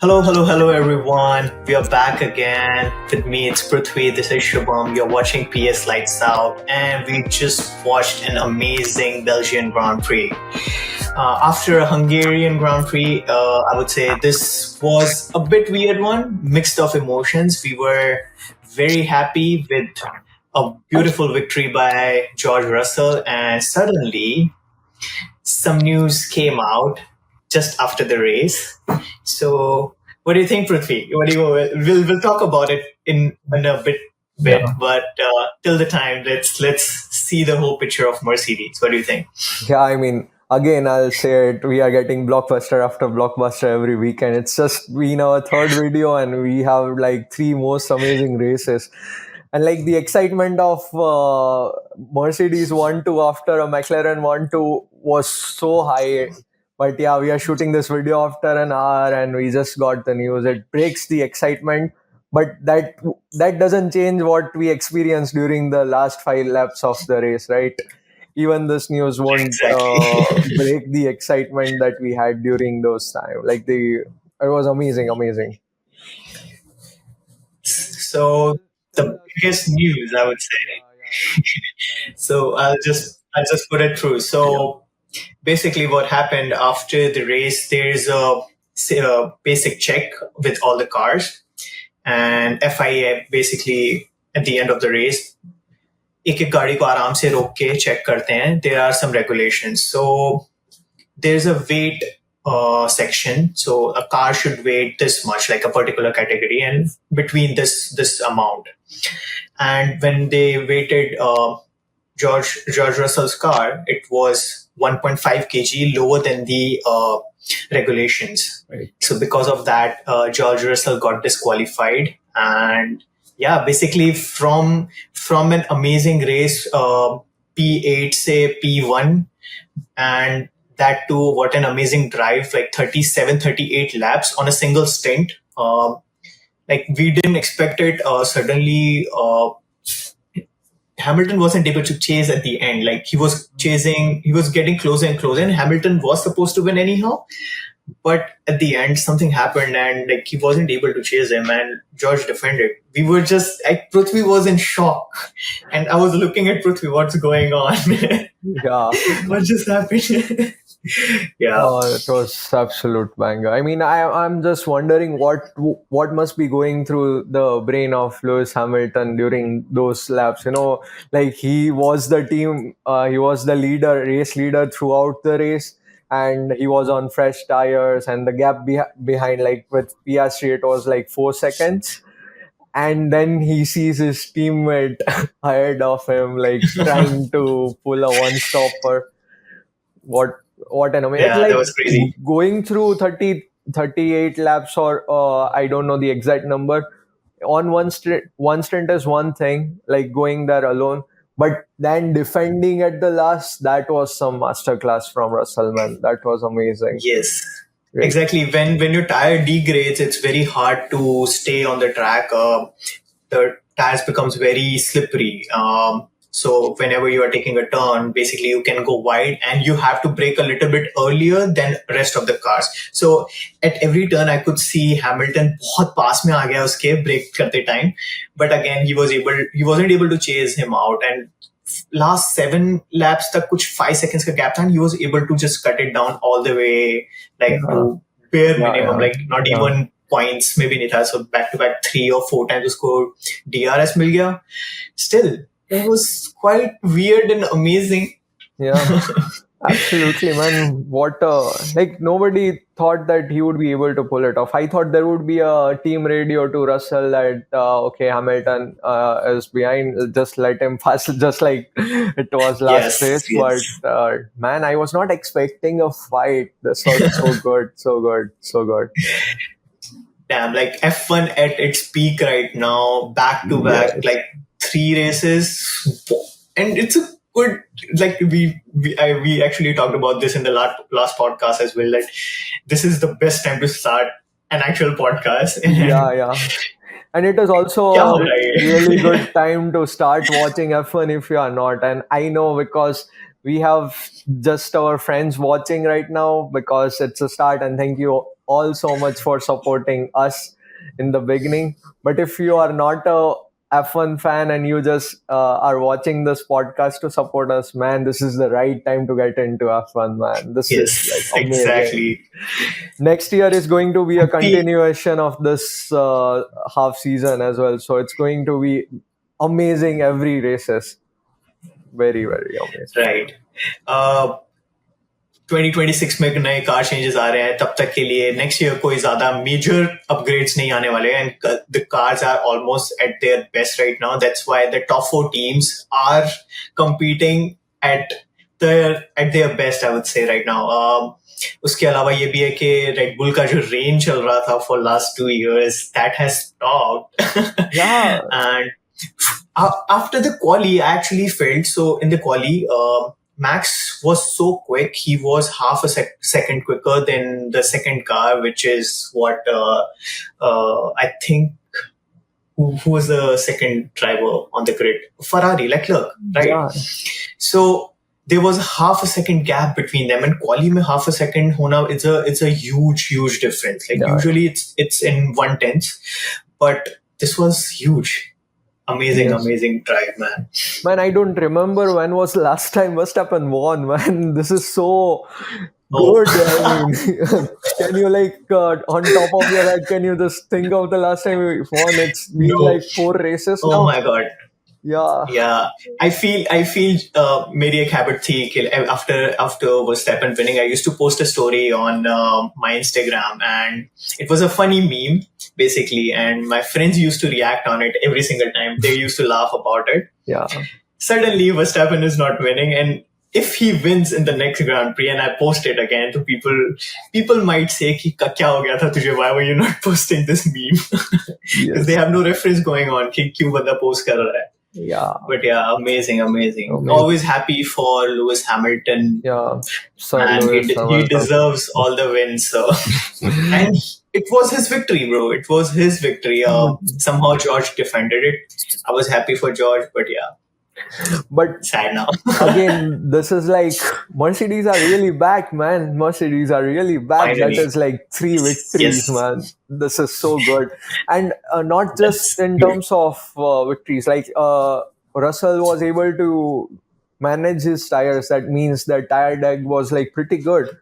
Hello, everyone. We are back again. With me, it's Pruthvi. This is Shubham. You're watching PS Lights Out, and we just watched an amazing Belgian Grand Prix. After a Hungarian Grand Prix, I would say this was a bit weird one, mixed of emotions. We were very happy with a beautiful victory by George Russell, and suddenly some news came out just after the race. So, what do you think, Prithvi? What do you? We'll talk about it in a bit, Yeah. but till the time, let's see the whole picture of Mercedes. What do you think? Yeah, I mean, again, I'll say it. We are getting blockbuster after blockbuster every week, and it's just been our third video, and we have like three most amazing races. And like the excitement of Mercedes 1-2 after a McLaren 1-2 was so high. But yeah, we are shooting this video after an hour, and we just got the news. It breaks the excitement, but that doesn't change what we experienced during the last 5 laps of the race, right? Even this news won't Exactly. break the excitement that we had during those time. It was amazing, amazing. So the biggest news, I would say. So I'll just put it through. So basically, what happened after the race? There's a basic check with all the cars, and FIA basically at the end of the race एक एक गाड़ी को आराम से रोक के check करते हैं. There are some regulations. So there's a weight section. So a car should weigh this much, like a particular category, and between this amount. And when they weighted George Russell's car, it was 1.5 kg lower than the regulations. Right. So because of that, George Russell got disqualified, and yeah, basically from an amazing race, P8 say P1, and that too, what an amazing drive, like 37, 38 laps on a single stint. Like we didn't expect it. Suddenly, Hamilton wasn't able to chase at the end. Like he was getting closer and closer, and Hamilton was supposed to win anyhow. But at the end, something happened, and like he wasn't able to chase him, and George defended. We were just like Prithvi was in shock, and I was looking at Prithvi, what's going on? Yeah. What just happened? Yeah, Oh, it was absolute banger. I mean, I'm just wondering what must be going through the brain of Lewis Hamilton during those laps. Like he was the race leader throughout the race, and he was on fresh tires, and the gap behind, like with Piastri, it was like 4 seconds. And then he sees his teammate ahead of him, like trying to pull a one stopper. What an amazing, it's yeah, that like was crazy. going through 38 laps, or I don't know the exact number on one stint is one thing, like going there alone, but then defending at the last, that was some masterclass from Russell, man. That was amazing. Yes, Great. exactly. When your tire degrades, it's very hard to stay on the track. The tires becomes very slippery. So whenever you are taking a turn, basically you can go wide, and you have to brake a little bit earlier than rest of the cars. So at every turn, I could see Hamilton बहुत पास में आ गया उसके brake करते time, but again he wasn't able to chase him out, and last 7 laps तक कुछ 5 seconds का gap था, and he was able to just cut it down all the way, like Yeah. to bare Yeah, minimum, yeah. like not Yeah. even points में भी नहीं था. So back to back 3 or 4 times उसको DRS मिल गया. Still, it was quite weird and amazing. Yeah. Absolutely, man. Like nobody thought that he would be able to pull it off. I thought there would be a team radio to Russell that, okay, Hamilton is behind, just let him pass, just like it was last Yes, race. yes. But man, I was not expecting a fight. This was so good, so good, so good. Damn, like F1 at its peak right now, back to back, Yes. like 3 races, and it's a good, like we actually talked about this in the last podcast as well. That this is the best time to start an actual podcast. Yeah, yeah. And it is also Yeah, a right. really good time to start watching F1 if you are not. And I know because we have just our friends watching right now because it's a start, and thank you all so much for supporting us in the beginning. But if you are not a F1 fan and you just are watching this podcast to support us, man, this is the right time to get into F1, man. This is like Yes, amazing. exactly. Next year is going to be a I feel continuation of this half season as well, so it's going to be amazing. Every races very very amazing. right. Uh, 2026 में नए car changes आ रहे हैं, तब तक के लिए next year कोई ज्यादा मेजर अपग्रेड्स नहीं आने वाले हैं, and the cars are almost at their best right now. That's why the top 4 teams are competing at their best, I would say right now. उसके अलावा ये भी है कि रेड बुल का जो रेन चल रहा था for last 2 years, that has stopped. Yeah, And after the quali, I actually felt so in the quali. Max was so quick. He was half a second quicker than the second car, which is what I think. Who was the second driver on the grid? Ferrari, Leclerc, yeah, right? So there was half a second gap between them, and quali mein half a second hona, it's a huge difference. Like yeah. usually it's in 1/10, but this was huge. Amazing, Yes. amazing drive, man. Man, I don't remember when was the last time Verstappen won, man. This is so Oh, good. I mean, can you like on top of your head, can you just think of the last time we won? It's been no. like 4 races Oh now. my God. Yeah, Yeah, I feel मेरी एक habit थी कि after Verstappen winning, I used to post a story on my Instagram, and it was a funny meme basically, and my friends used to react on it every single time. They used to laugh about it. yeah, Suddenly, Verstappen is not winning, and if he wins in the next Grand Prix and I post it again, so people might say कि क्या हो गया था तुझे? Why were you not posting this meme? Because they yes, have no reference going on कि क्यों बंदा post कर रहा है. yeah, But yeah, amazing, amazing. amazing. Always happy for Lewis Hamilton. Yeah, Sir Man, Lewis he Hamilton. deserves all the wins. So, and it was his victory, bro. It was his victory. Somehow George defended it. I was happy for George, but yeah, But sad now. again, this is like Mercedes are really back, man. Mercedes are really back. That Finally, is like 3 victories, yes, man. This is so good. And not just that's in beautiful. terms of victories, like Russell was able to manage his tires. That means the tire deck was like pretty good.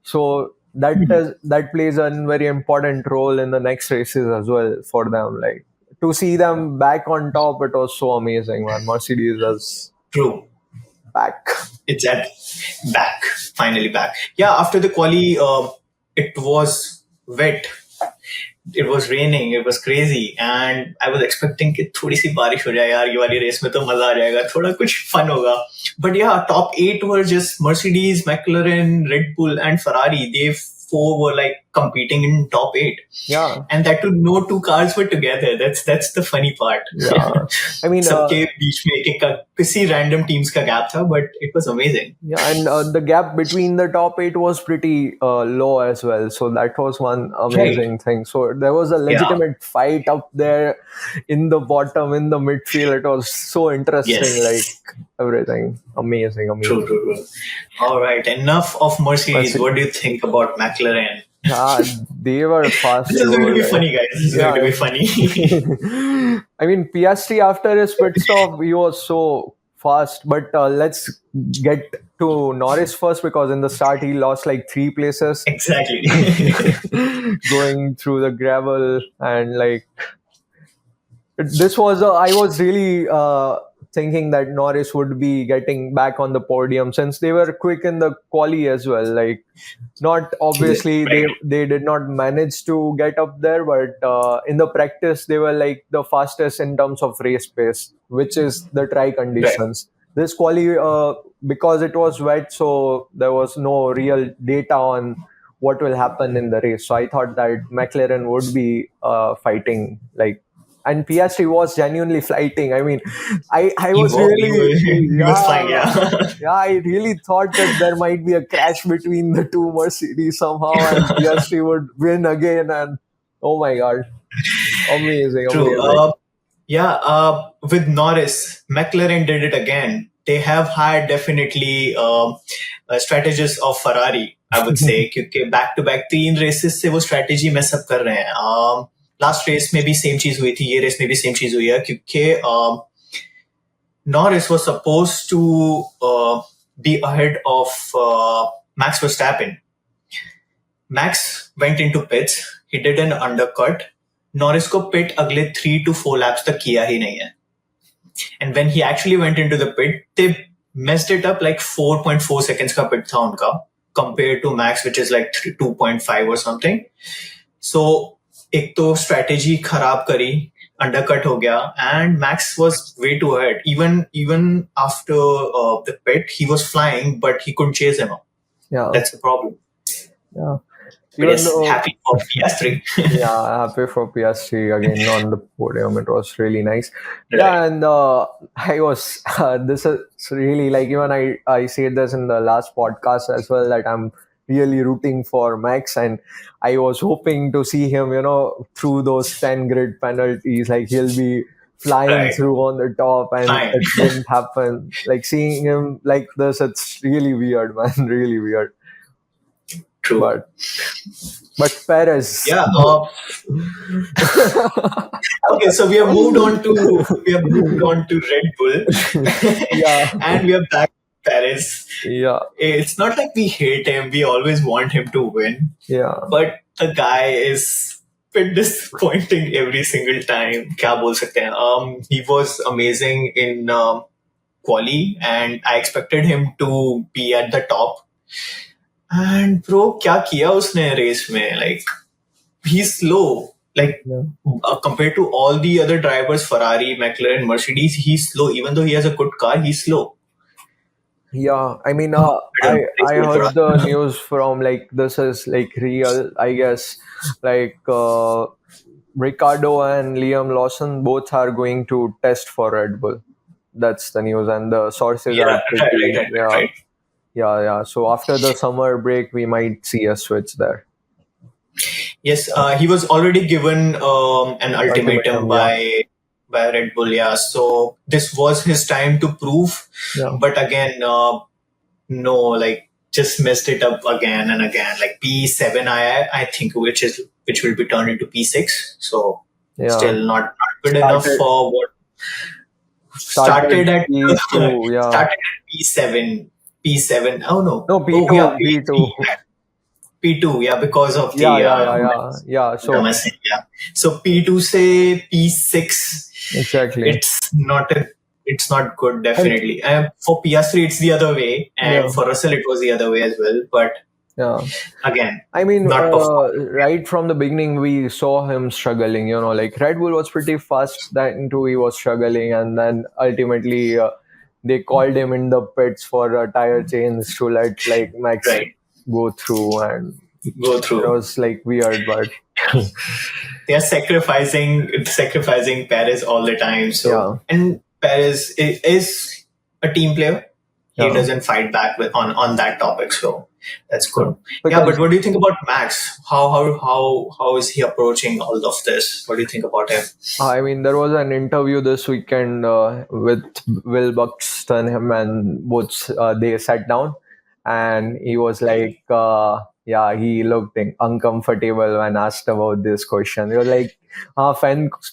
So that plays a very important role in the next races as well for them. Like to see them back on top, it was so amazing, man. Mercedes is True. back. It's at back. Finally back. Yeah, after the quali, it was wet. It was raining. It was crazy, and I was expecting कि थोड़ी सी बारिश हो जाए यार, ये वाली race में तो मजा आ जाएगा, थोड़ा कुछ fun होगा. But yeah, top 8 were just Mercedes, McLaren, Red Bull, and Ferrari. They 4 were like competing in top 8, Yeah, and that too, no two cars were together. That's the funny part. yeah. I mean, सबके बीच में एक किसी random teams का gap था, but it was amazing. yeah, and the gap between the top 8 was pretty low as well. So that was one amazing thing. So there was a Yeah. legitimate fight up there in the bottom, in the midfield. It was so interesting. Yes. Like everything, amazing, True, amazing. true, true. All right. Enough of Mercedes. Mercedes. What do you think about McLaren? Yeah, they were fast. This is going to be like- funny, guys. This is going to be funny. I mean, Piastri after his pit stop, he was so fast. But let's get to Norris first because in the start he lost like 3 places Exactly. going through the gravel, and like this was I was really thinking that Norris would be getting back on the podium since they were quick in the quali as well. Like, not obviously Right. they did not manage to get up there, but in the practice they were like the fastest in terms of race pace, which is the try conditions. This quali because it was wet, so there was no real data on what will happen in the race. So I thought that McLaren would be fighting like. And Piastri was genuinely fighting. I mean, I was really He was flying, yeah. yeah, I really thought that there might be a crash between the two Mercedes somehow, and Piastri would win again. And oh my god, amazing, True. amazing. Yeah, with Norris, McLaren did it again. they have had definitely strategists of Ferrari, I would say, क्योंकि back to back 3 races से वो strategy mess up कर रहे हैं. Last race में भी same चीज हुई थी, ये रेस में भी सेम चीज हुई है, क्योंकि Norris was supposed to be ahead of Max Verstappen. Max went into pits. He did an undercut. Norris को pit अगले 3 to 4 laps तक किया ही नहीं है. And when he actually went into the pit, they messed it up like 4.4 seconds का pit था उनका, compared to Max, which is like 2.5 or something. So एक तो strategy खराब करी, undercut हो गया, and Max was way too ahead. Even after the pit, he was flying, but he couldn't chase him up. Yeah. That's the problem. Yeah. But yes, happy for PS3. Yeah, happy for PS3 again on the podium. It was really nice. Right. Yeah, and I was this is really like, even I said this in the last podcast as well, that I'm really rooting for Max, and I was hoping to see him, through those 10 grid penalties, like he'll be flying Right. through on the top, and Fine. it didn't happen. Like seeing him like this, it's really weird, man. Really weird. True. But Perez. Yeah. Okay, so we have moved on to Red Bull. Yeah. And we are back to Perez. Yeah. It's not like we hate him. We always want him to win. Yeah. But the guy is a bit disappointing every single time. क्या बोल सकते हैं? He was amazing in quali, and I expected him to be at the top. And bro, क्या किया उसने race में? Like, he's slow. Like, compared to all the other drivers, Ferrari, McLaren, Mercedes, he's slow. Even though he has a good car, he's slow. Yeah, I mean, I heard the news from, like, this is like real, I guess. Like, Ricardo and Liam Lawson both are going to test for Red Bull. That's the news, and the sources are pretty, yeah. So after the summer break, we might see a switch there. Yes, he was already given an ultimatum by Red Bull. Yeah, so this was his time to prove. Yeah. But again, no, like, just messed it up again and again. Like P7, I think, which will be turned into P6. So still not good enough for what started at P2. Yeah. Started at P7. P7. Oh no. No, P2. P2. P2, yeah, because of the yeah. So P2 say P6. Exactly. It's not good, definitely. For PS3, it's the other way, and for Russell, it was the other way as well. But again, I mean, right from the beginning, we saw him struggling. Like Red Bull was pretty fast. Then too, he was struggling, and then ultimately, they called him in the pits for a tire change to let like Max go through. It was like weird, but they are sacrificing Perez all the time. So and Perez is a team player. He doesn't fight back on that topic, so that's good. But what do you think about Max? How is he approaching all of this? What do you think about him? I mean, there was an interview this weekend with Will Buxton, him, and both they sat down, and he was like, he looked uncomfortable when asked about this question. He was like,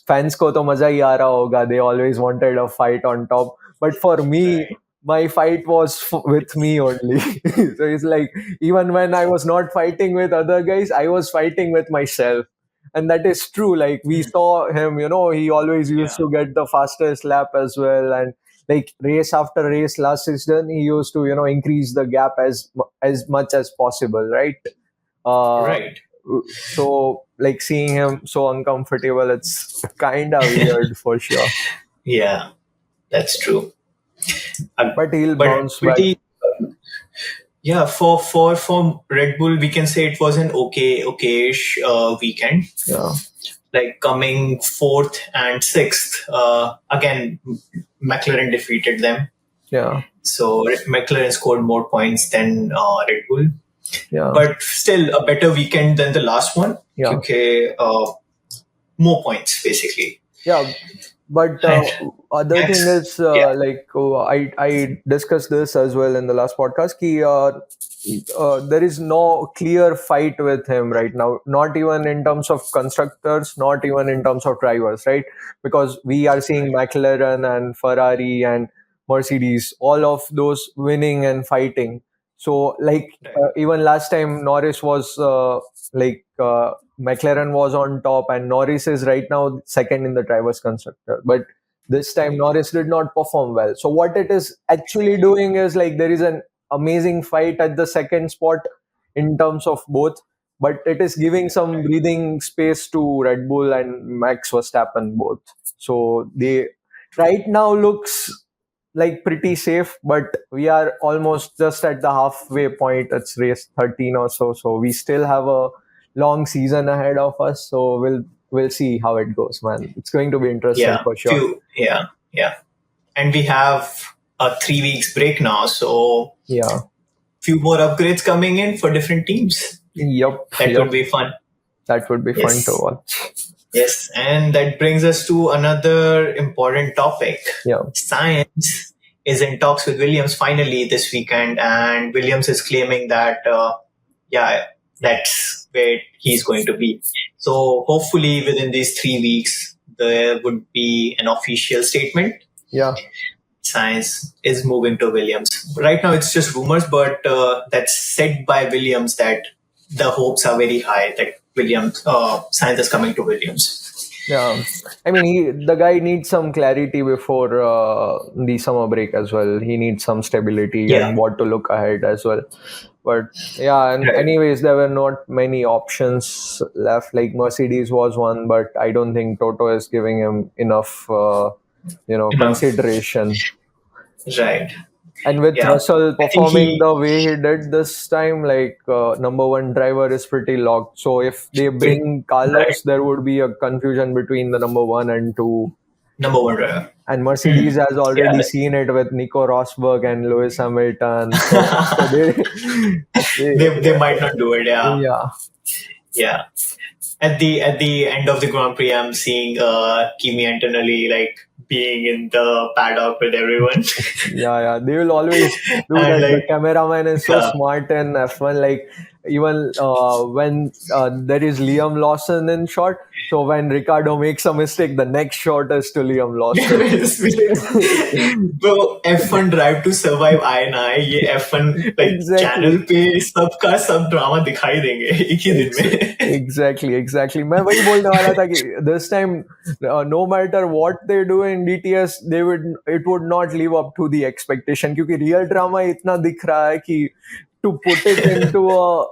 fans ko to maza hi aa raha hoga. They always wanted a fight on top, but for me, my fight was with me only. So it's like, even when I was not fighting with other guys, I was fighting with myself. And that is true. Like, we saw him, he always used to get the fastest lap as well. And like race after race last season, he used to, increase the gap as much as possible, right? Right. So like seeing him so uncomfortable, it's kind of weird for sure. Yeah, that's true. But he'll bounce back. Yeah, for Red Bull, we can say it was an okay-ish weekend. Yeah. Like coming 4th and 6th, again, McLaren defeated them. Yeah. So McLaren scored more points than Red Bull. Yeah. But still a better weekend than the last one. Yeah. Okay, more points basically. Yeah. But And other thing Max, is, yeah, I discussed this as well in the last podcast. There is no clear fight with him right now. Not even in terms of constructors, not even in terms of drivers, right? Because we are seeing right, McLaren and Ferrari and Mercedes, all of those winning and fighting. So, right, even last time Norris was like McLaren was on top, and Norris is right now second in the drivers' constructor. But this time right, Norris did not perform well. So what it is actually exactly. doing is like there is an amazing fight at the second spot in terms of both, but it is giving some Right. breathing space to Red Bull and Max Verstappen both. So they right now looks like pretty safe, but we are almost just at the halfway point. It's race 13 or so, so we still have a long season ahead of us. So we'll see how it goes, man. It's going to be interesting Yeah, for sure. yeah. And we have a 3 weeks break now, so Yeah. few more upgrades coming in for different teams. Yep. That Yep. would be fun. That would be fun to Yes. watch. Yes, and that brings us to another important topic. Yeah. Science is in talks with Williams finally this weekend, and Williams is claiming that, yeah, that's where he's going to be. So hopefully within these 3 weeks, there would be an official statement. Yeah. Science is moving to Williams. Right now, it's just rumors, but that's said by Williams that the hopes are very high that Science is coming to Williams. Yeah. I mean, the guy needs some clarity before the summer break as well. He needs some stability Yeah, and what to look ahead as well. But yeah, and right. anyways, there were not many options left. Like Mercedes was one, but I don't think Toto is giving him enough, Enough. consideration. Right. And with Yeah. Russell I think performing he the way he did this time, like number one driver is pretty locked. So if they fit bring right. Carlos, there would be a confusion between the number one and two. Number one driver. And Hmm. Mercedes has Yeah. already seen it with Nico Rosberg and Lewis Hamilton. So They might not do it. Yeah. yeah, Yeah. At the end of the Grand Prix, I'm seeing Kimi Antonelli like being in the paddock with everyone, yeah. They will always do and that. The like cameraman is so yeah, smart in F1. Like even when there is Liam Lawson in shot, so when Ricardo makes a mistake, the next shot is to Liam Lawson. bro, F1 Drive to Survive आए ना आए ये F1 like channel Exactly. पे सबका सब drama दिखाई देंगे एक ही दिन में. Exactly. मैं वही बोलने वाला था कि this time, no matter what they do in DTS, it would not live up to the expectation क्योंकि real drama इतना दिख रहा है कि to put it into a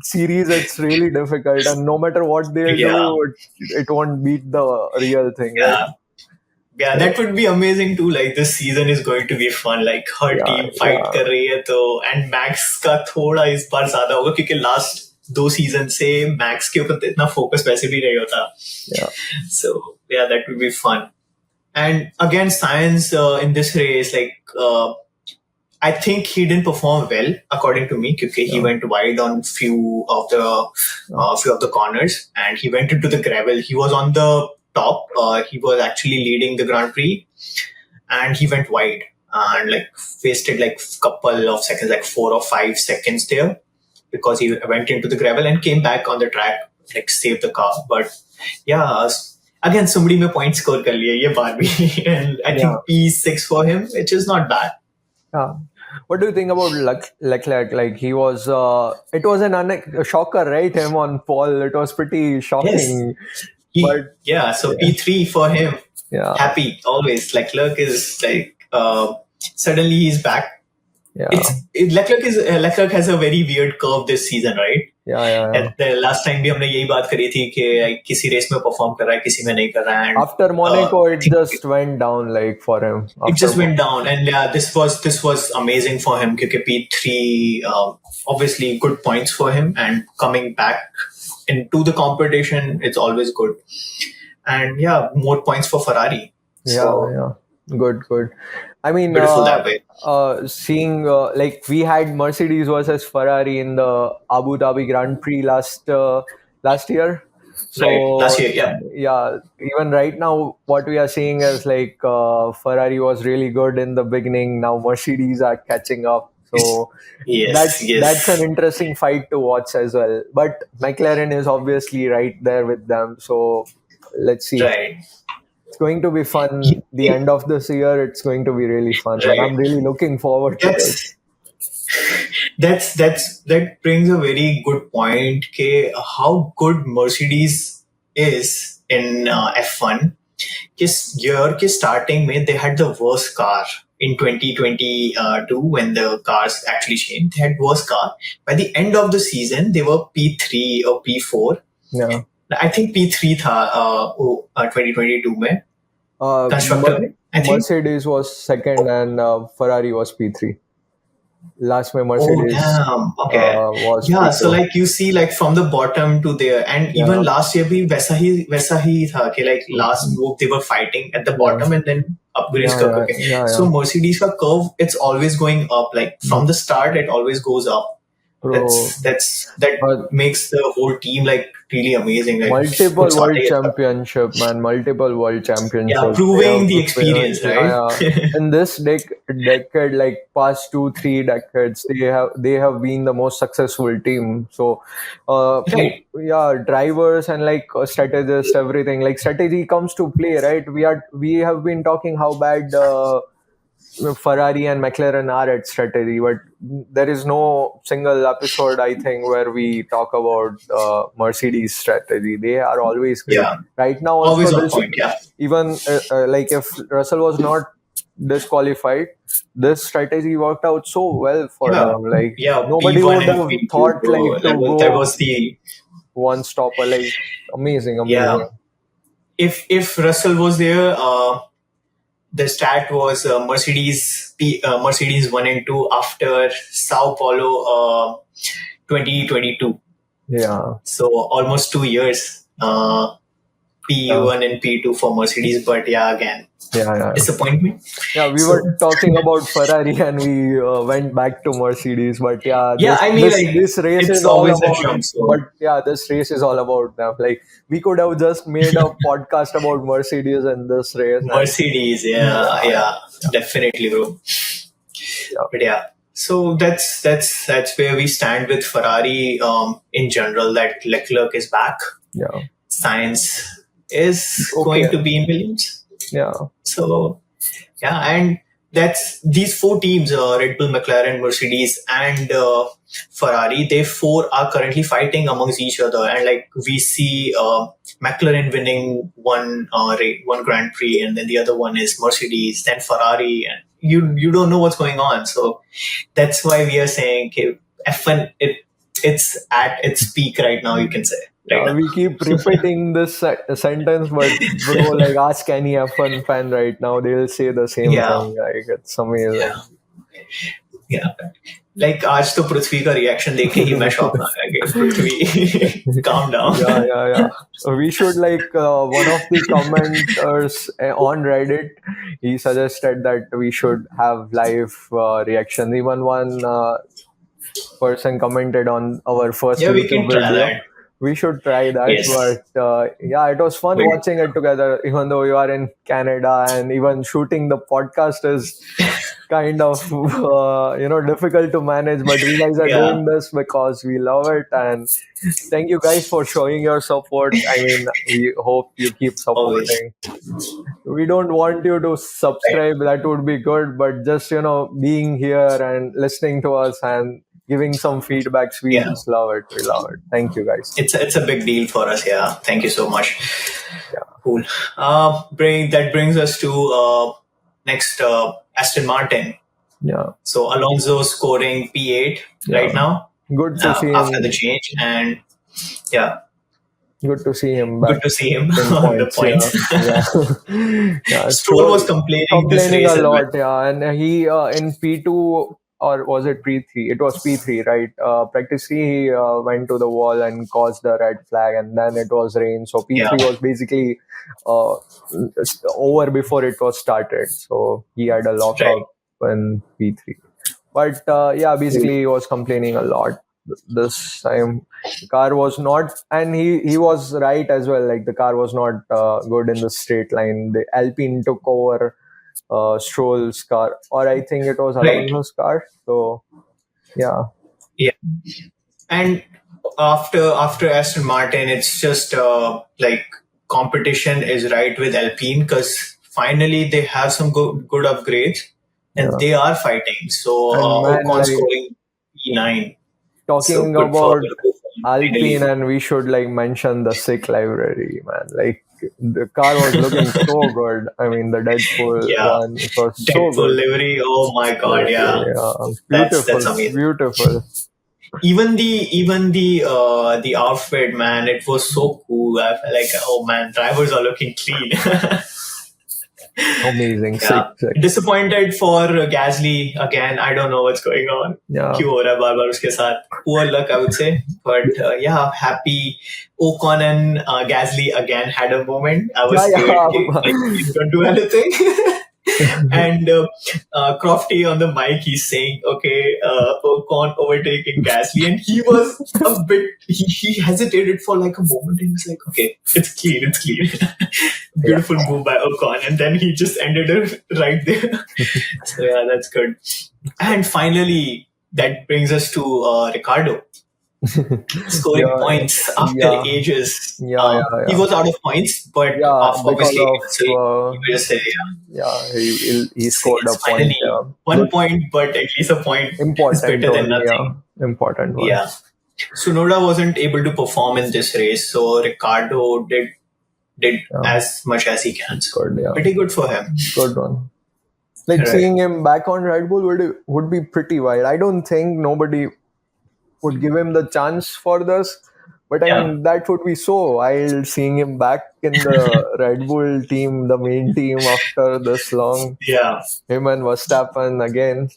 series, it's really difficult, and no matter what they do, Yeah, it won't beat the real thing, right? yeah. Yeah, that would be amazing too. Like this season is going to be fun. Like her Yeah, team fight yeah, कर रही है तो and Max का थोड़ा इस बार ज्यादा होगा क्योंकि लास्ट 2 सीजन से Max के ऊपर इतना फोकस वैसे भी नहीं होता. yeah, So yeah, that would be fun. And again, Science in this race, I think he didn't perform well according to me because he yeah, went wide on yeah, few of the corners and he went into the gravel. He was on the top. He was actually leading the Grand Prix and he went wide and like wasted like couple of seconds, like 4 or 5 seconds there because he went into the gravel and came back on the track, like saved the car. But yeah, again, somebody may point score कर लिया ये बार भी and I yeah. think P6 for him, which is not bad. Yeah. What do you think about Leclerc? Like he was, it was a shocker, right? Him on pole, it was pretty Yes, shocking. he But yeah. So yeah, P3 for him, yeah, happy always. Like Leclerc is like suddenly he's back. yeah, Leclerc has a very weird curve this season, right? yeah. At the last time भी हमने यही बात करी थी कि किसी race में perform कर रहा है किसी में नहीं कर रहा है and After uh, Monaco, I it think just went down like for him. it After just went down and yeah this was amazing for him because P3 obviously good points for him and coming back into the competition it's always good and yeah more points for Ferrari so yeah, good. I mean, beautiful that way. seeing like we had Mercedes versus Ferrari in the Abu Dhabi Grand Prix last year. Right. Last So year, yeah. yeah, even right now, what we are seeing is like Ferrari was really good in the beginning. Now Mercedes are catching up. So Yes, that's an yes. interesting fight to watch as well. But McLaren is obviously right there with them. So let's see. Right. It's going to be Yeah, fun. The end of this year, it's going to be really fun, and right. I'm really looking forward to it. That's that brings a very good point. Okay, how good Mercedes is in F1. This year के starting में they had the worst car in 2022 when the cars actually changed. They had worst car. By the end of the season, they were P3 or P4. Yeah. I think P3 था 2022 में constructor में I think. Mercedes was second, and Ferrari was P3. Last में Oh Mercedes damn. Okay. was Yeah. So P2. like you see like from the bottom to there, and even Yeah. last year भी वैसा ही था कि like last Mhm. group they were fighting at the Yeah. bottom and then upgrades Yeah. Yeah. करके. Yeah. So Yeah. Mercedes का curve it's always going up. Like from the start it always goes up. Pro. That Uh, makes the whole team like really amazing. Like Multiple कुछ world starting है. championship, man. Multiple world Yeah, championships. They proving have the won. experience, Yeah, right? yeah. In this decade, like past 2 3 decades, they have been the most successful team. So, Right. yeah, drivers and like strategists, everything like strategy comes to play, right? We have been talking how bad. Ferrari and McLaren are at strategy, but there is no single episode I think where we talk about Mercedes strategy. They are always great. Yeah. Right now, Always also on this point. Yeah. even like if Russell was not disqualified, this strategy worked out so well for Yeah. them. Like Yeah. nobody P1 would and have P2, thought bro. like to That go was the one stopper. Like amazing, yeah. amazing. If Russell was there, the stat was Mercedes 1 and 2 after Sao Paulo 2022. Yeah, So almost 2 years. yeah, P1 and P2 for Mercedes, but yeah, again yeah, yeah. disappointment. Yeah, we So were talking about Ferrari and we went back to Mercedes, but yeah, yeah, I mean like this race it's is all always a about. jump. But So yeah, this race is all about them. Like we could have just made a podcast about Mercedes in this race, and Mercedes, yeah, yeah, yeah, definitely, bro. yeah, But yeah, so that's where we stand with Ferrari in general. That Leclerc is back. yeah, Science is going okay, to be in Williams. yeah, So yeah, and that's these four teams: Red Bull, McLaren, Mercedes, and Ferrari. They four are currently fighting amongst each other, and like we see McLaren winning one Grand Prix, and then the other one is Mercedes, then Ferrari, and you don't know what's going on. So that's why we are saying okay, F1 it's at its peak right now. You can say right yeah. now. We keep repeating this sentence, but bro, like ask any F1 fan right now, they'll say the same Yeah, thing. Like it's yeah, amazing. yeah. Like आज तो पृथ्वी का reaction देख के ही मैं shock में आ गया पृथ्वी calm down. Yeah, yeah, yeah. We should like one of the commenters on Reddit. He suggested that we should have live reactions. Even one person commented on our first Yeah, we YouTube can try video. that. We should try that, Yes. but yeah, it was fun Wait. watching it together. Even though you are in Canada, and even shooting the podcast is kind of difficult to manage. But we guys are Yeah. doing this because we love it, and thank you guys for showing your support. I mean, we hope you keep Always. supporting. We don't want you to Right. subscribe, that would be good, but just being here and listening to us and giving some feedbacks, we Yeah. just love it. We love it. Thank you guys. It's a big deal for us. Yeah. Thank you so much. Yeah, Cool. That brings us to next Aston Martin. yeah, So Alonso scoring P8 yeah. right now Good to see after the him. change, and yeah, Good to see him back good to see him in on the points. points. Yeah, yeah, yeah. Stroll was Stroll complaining this complaining a race as well. lot. Yeah, and he in P2, or was it P3? It was P3, right? Practice three, he went to the wall and caused the red flag, and then it was rain. So Yeah. P3 was basically uh, over before it was started. So he had a Right. lockout in P3. But yeah, Cool. basically he was complaining a lot. this time. The car was not, and he was right as well. Like the car was not good in the straight line. The Alpine took over Stroll's car, or I think it was Right. Alonso's car. So yeah, Yeah. And after Aston Martin, it's just like competition is right with Alpine because finally they have some good upgrades and yeah. they are fighting. So And man, Ocon like scoring P9. So talking good for about Ocon, Alpine, finally. and we should like mention the sick library, man. Like the car was looking so good. I mean, the Deadpool Yeah. one, it was so Deadpool good. livery. Oh my god, yeah. Yeah, That's beautiful, amazing. beautiful. Even the outfit, man, it was so cool. I felt like, oh man, drivers are looking clean. Amazing, sick, Yeah. sick. Disappointed for Gasly again. I don't know what's going on. Yeah, क्यों हो रहा है बार बार उसके साथ? Poor luck, I would say. But yeah, happy Ocon and Gasly again had a moment. I was yeah, scared. Like, yeah. please don't do anything. And Crofty on the mic, he's saying, okay, Ocon overtaking Gasly. And he was a bit, he hesitated for like a moment and he was like, okay, it's clean, it's clean. Yeah. Beautiful move by Ocon. And then he just ended it right there. So yeah, that's good. And finally, that brings us to Ricardo scoring Yeah, points after yeah, ages. yeah, yeah, He yeah. was out of points, but Yeah, because obviously, of so you will say, yeah, he so scored a yes, point. finally Yeah, one good, point, but at least a point is important better than one. nothing. Yeah, important one. Yeah. Sunoda wasn't able to perform in this race, so Ricardo did Yeah, as much as he can. So good. Yeah, pretty good for him. good one. Like Right. seeing him back on Red Bull would be pretty wild. I don't think nobody would give him the chance for this, but I Yeah. mean that would be so wild seeing him back in the Red Bull team, the main team after this long. Yeah. Him and Verstappen again.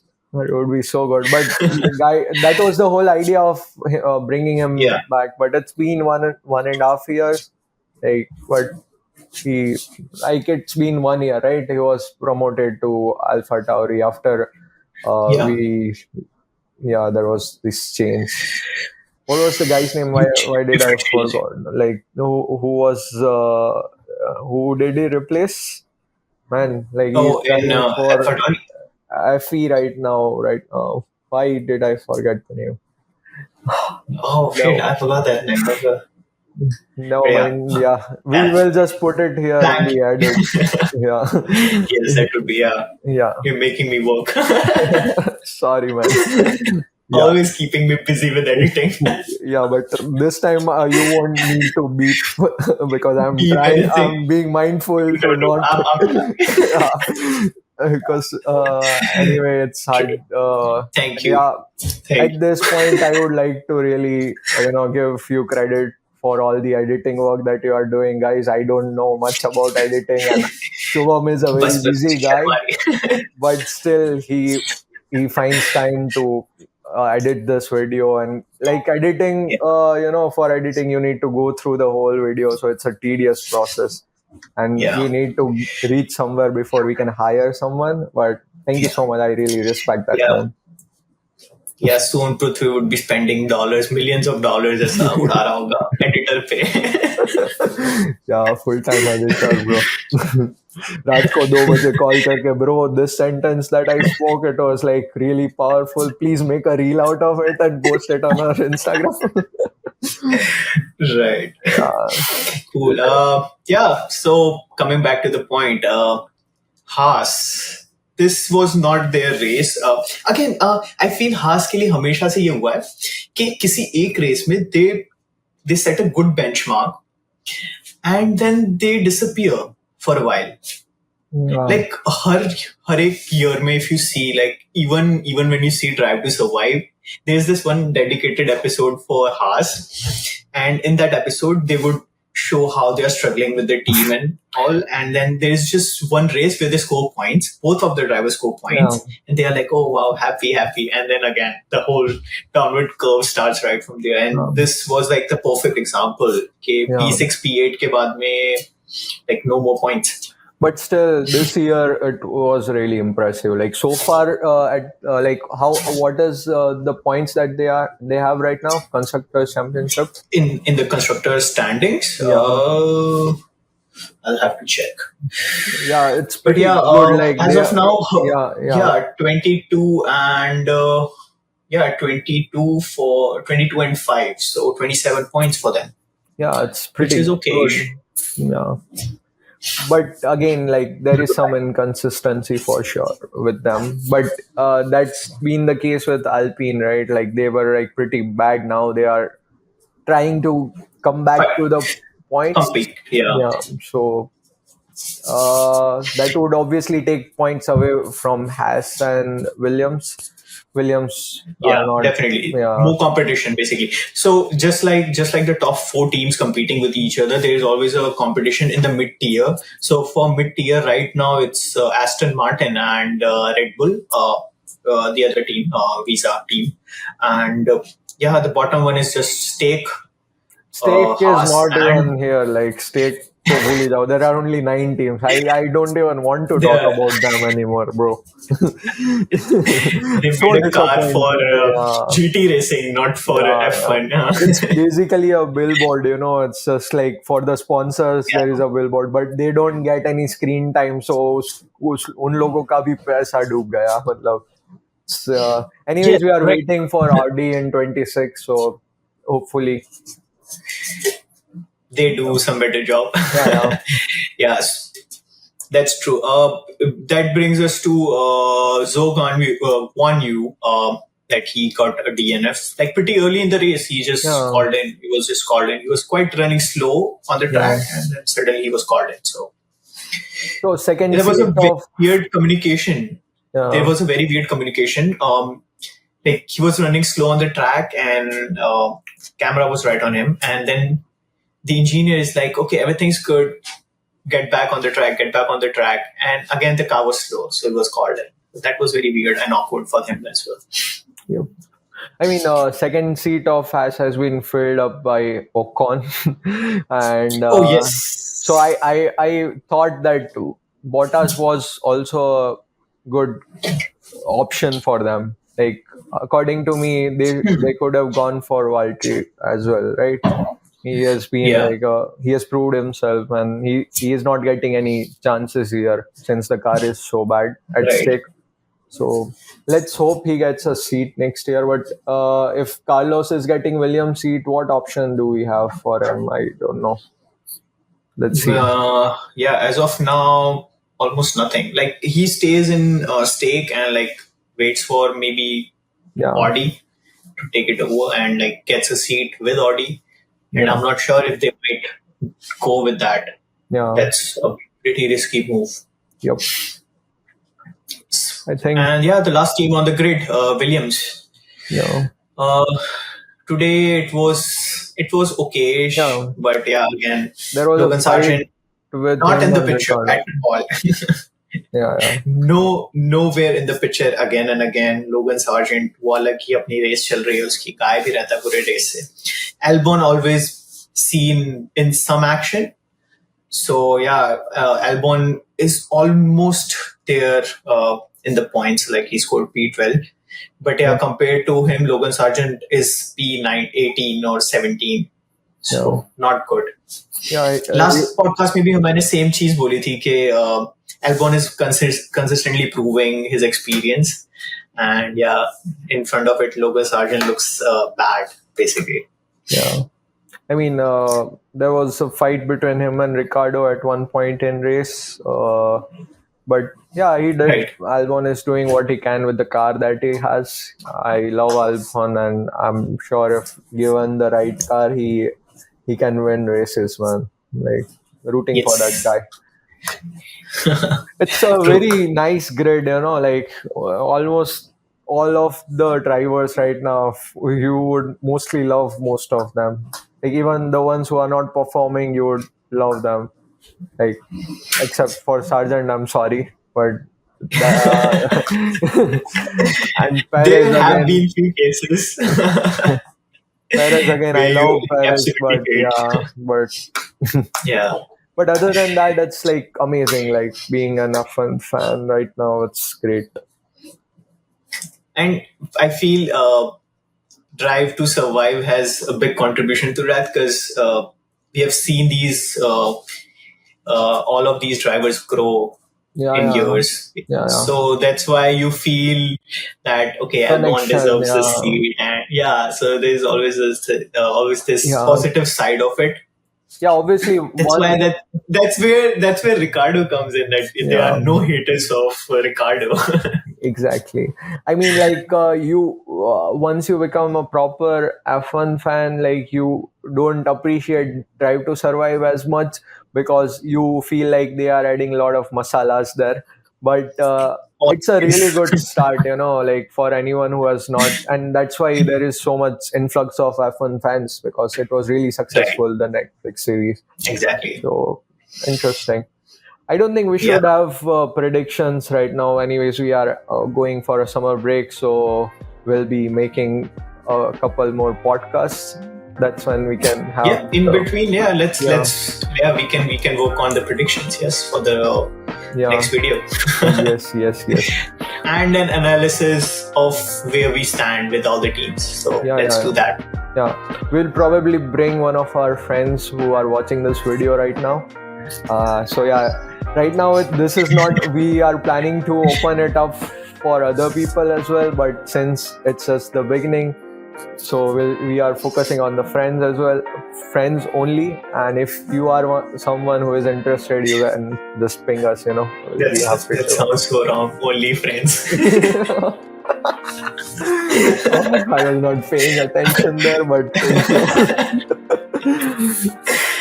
It would be so good. But the guy, that was the whole idea of bringing him Yeah. back. But it's been 1.5 years. Like, but he, like, it's been 1 year, right? He was promoted to Alpha Tauri after Yeah. we, yeah, there was this change. What was the guy's name? Why did I Different stage. forgot? Like, who was, who did he replace? Man, like he's Oh, in driving for F1. FE right now, right now. Why did I forget the name? Oh shit, No, I forgot that name. Okay. no Yeah. mind. Yeah, we Yeah. will just put it here in Thank the edits. Yeah, Yes, that would be, yeah. yeah. You're making me work. Sorry, man. Yeah, Always keeping me busy with editing. yeah. But this time you won't need to beep because I'm Keep trying. anything. I'm being mindful No, to no, not. I'm trying. Yeah. Because anyway, it's hard. Thank you. Yeah, Thank at you. this point I would like to really give you credit for all the editing work that you are doing, guys. I don't know much about editing, and Shubham is a very बस बस busy guy, Sharma but still he finds time to edit this video. And like editing, Yeah. for editing you need to go through the whole video, so it's a tedious process, and Yeah. we need to reach somewhere before we can hire someone. But thank you Yeah. so much, I really respect that, Yeah. man. Yeah, soon Pruthvi would be spending dollars, millions of dollars ऐसा उड़ा रहा होगा editor पे. Yeah, full time editor, bro. रात को 2 बजे call करके, bro, this sentence that I spoke, it was like really powerful. Please make a reel out of it and post it on our Instagram. Right. Yeah, Cool. Yeah. So coming back to the point, Haas. This was not their race. Again, I feel Haas के लिए हमेशा से ये हुआ है कि किसी एक रेस में they set a good benchmark and then they disappear for a while. yeah, Like हर एक year में, if you see, like even when you see Drive to Survive, there's this one dedicated episode for Haas, and in that episode they would show how they are struggling with the team and all, and then there's just one race where they score points, both of the drivers score yeah, points, and they are like, oh wow, happy, and then again the whole downward curve starts right from there, and yeah, this was like the perfect example. Okay, yeah. P6 P8 के बाद में like no more points. But still, this year it was really impressive. Like so far, at like how what is the points that they have right now? Constructors Championship. In the constructor standings. Yeah, I'll have to check. yeah, it's But pretty yeah, good. Like as they of are, now, yeah, yeah, yeah, 22 and yeah, 22 and 5, so 27 points for them, yeah. It's which is pretty okay-ish. good. Yeah, but again, like there is some inconsistency for sure with them. But that's been the case with Alpine, right? Like they were like pretty bad. Now they are trying to come back to But the points. compete, yeah. Yeah, so that would obviously take points away from Haas and Williams. Williams are Yeah, not. definitely. Yeah, More competition, basically. So just like the top four teams competing with each other, there is always a competition in the mid tier. So for mid tier right now, it's Aston Martin and Red Bull, the other team, Visa team, and yeah, the bottom one is just Stake, stake is Haas, not and even here. Like stake. So भूल ही जाओ. There are only 9 teams. I don't even want to talk the about them anymore, bro. they So made a car for disappointing. Yeah, GT racing, not for yeah, yeah. F1. It's basically a billboard, you know. It's just like for the sponsors, Yeah. there is a billboard, but they don't get any screen time. So उन लोगों का भी पैसा डूब गया मतलब. Yes, Anyways, we are correct. waiting for Audi in 26. So hopefully, They yeah, do some better job. yeah, yeah, Yes, that's true. That brings us to Wan Yu, that he got a DNF. Like pretty early in the race, he just yeah, called in. He was just called in. He was quite running slow on the yeah. track, and then suddenly he was called in. So So second there was a seat very of weird communication. There yeah, was a very weird communication. Like he was running slow on the track, and camera was right on him, and then the engineer is like, okay, everything's good, get back on the track, get back on the track. And again, the car was slow, so it was called in. That was very weird and awkward for him as well. yeah. I mean, second seat of Haas has been filled up by Ocon, and Oh, so yes. I thought that Bottas was also a good option for them. Like according to me, they could have gone for Valtteri as well, right? He has been Yeah, like he has proved himself, and he is not getting any chances here since the car is so bad at right. stake. So let's hope he gets a seat next year. But if Carlos is getting Williams' seat, what option do we have for him? I don't know. Let's see. Yeah, as of now, almost nothing. Like he stays in stake and like waits for maybe Yeah, Audi to take it over and like gets a seat with Audi. And yeah, I'm not sure if they might go with that. yeah. That's a pretty risky move. Yep. I think. And yeah, the last team on the grid, Williams. Yeah, Uh, Today it was okay-ish, yeah. but yeah, again, There was a Logan fight Sargent with not him in the and picture Ricardo. at all. Yeah, yeah, No, nowhere in the picture again and again. Logan Sargent वो अलग ही अपनी race चल रही है उसकी गायब ही रहता है पूरे रेस से. Albon always seen in some action. So yeah, Albon is almost there in the points. Like he scored P12, but yeah, yeah, compared to him, Logan Sargent is P9, 18 or 17. yeah. So not good. Yeah, Last podcast में भी मैंने same चीज बोली थी कि Albon is consistently proving his experience, and yeah, in front of it, Logan Sargent looks bad basically. yeah. I mean, there was a fight between him and Ricardo at one point in race. But yeah, he did. Right. Albon is doing what he can with the car that he has. I love Albon, and I'm sure if given the right car, he can win races, man. Like rooting for that Yes. guy. It's a True. very nice grid, you know, like almost all of the drivers right now, you would mostly love most of them. Like even the ones who are not performing, you would love them. Like except for Sargent, I'm sorry, but the, and There Perez have again. been few cases Perez again, I where you love Perez, absolutely but hate. yeah, but Yeah. But other than that, it's like amazing. Like being an F1 fan right now, it's great. And I feel Drive to Survive has a big contribution to that, because we have seen these all of these drivers grow Yeah, in yeah, years. yeah, yeah. So that's why you feel that okay, Albon Connection. deserves this Yeah, seat, and yeah, so there's always this yeah, positive side of it. yeah. Obviously, That's one. why that's where Ricardo comes in. That there are Yeah, no haters of Ricardo. exactly. I mean, like you once you become a proper F1 fan, like you don't appreciate Drive to Survive as much because you feel like they are adding a lot of masalas there. But it's a really Always. good start, like for anyone who has not, and that's why there is so much influx of F1 fans because it was really Right. successful, the Netflix series. Exactly. So interesting. I don't think we Yeah. should have predictions right now. Anyways, we are going for a summer break, so we'll be making a couple more podcasts. That's when we can have Yeah. In the between, yeah. yeah, We can work on the predictions. Yes, for the yeah, next video. yes, yes, yes, And an analysis of where we stand with all the teams. So yeah, let's do yeah, that. yeah. We'll probably bring one of our friends who are watching this video right now. So yeah, right now this is not. We are planning to open it up for other people as well, but since it's just the beginning, so we are focusing on the friends as well, friends only. And if you are someone who is interested, you can just ping us. We'll be happy That to. sounds so wrong. Only friends. Oh, I was not paying attention there, but thank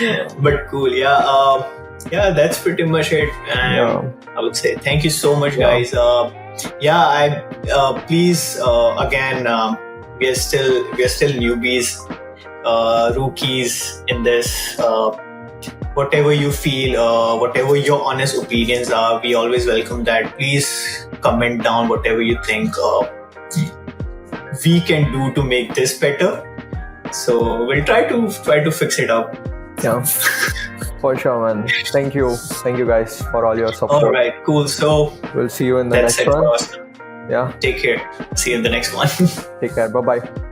you. But cool. Yeah. Yeah. That's pretty much it. Yeah, I would say thank you so much, yeah, guys. Yeah. I please again. We are still newbies, rookies in this. Whatever you feel, whatever your honest opinions are, we always welcome that. Please comment down whatever you think we can do to make this better. So we'll try to fix it up. yeah. For sure, man. Thank you guys for all your All support. right, cool. So We'll see you in the that's next it for one. us. Yeah, Take care. See you in the next one. take care. Bye bye.